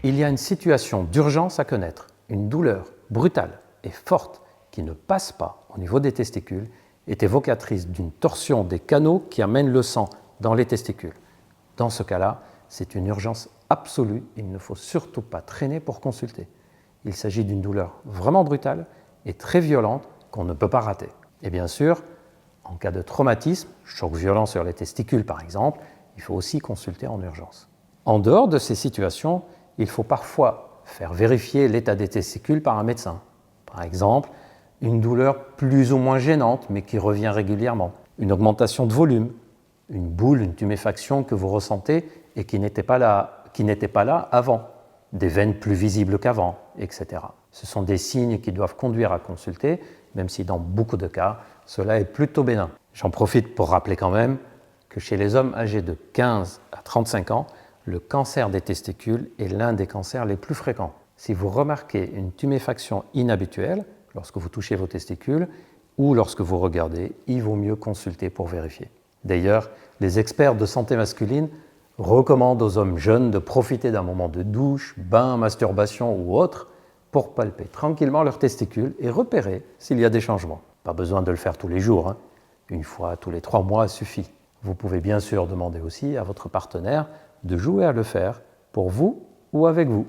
Il y a une situation d'urgence à connaître, une douleur brutale et forte qui ne passe pas au niveau des testicules est évocatrice d'une torsion des canaux qui amènent le sang dans les testicules. Dans ce cas-là, c'est une urgence absolue, il ne faut surtout pas traîner pour consulter. Il s'agit d'une douleur vraiment brutale et très violente qu'on ne peut pas rater. Et bien sûr, en cas de traumatisme, choc violent sur les testicules par exemple, il faut aussi consulter en urgence. En dehors de ces situations, il faut parfois faire vérifier l'état des testicules par un médecin. Par exemple, une douleur plus ou moins gênante mais qui revient régulièrement, une augmentation de volume, une boule, une tuméfaction que vous ressentez et qui n'était pas là avant, des veines plus visibles qu'avant, etc. Ce sont des signes qui doivent conduire à consulter, même si dans beaucoup de cas, cela est plutôt bénin. J'en profite pour rappeler quand même que chez les hommes âgés de 15 à 35 ans, le cancer des testicules est l'un des cancers les plus fréquents. Si vous remarquez une tuméfaction inhabituelle lorsque vous touchez vos testicules ou lorsque vous regardez, il vaut mieux consulter pour vérifier. D'ailleurs, les experts de santé masculine recommandent aux hommes jeunes de profiter d'un moment de douche, bain, masturbation ou autre pour palper tranquillement leurs testicules et repérer s'il y a des changements. Pas besoin de le faire tous les jours, Une fois tous les 3 mois suffit. Vous pouvez bien sûr demander aussi à votre partenaire de jouer à le faire pour vous ou avec vous.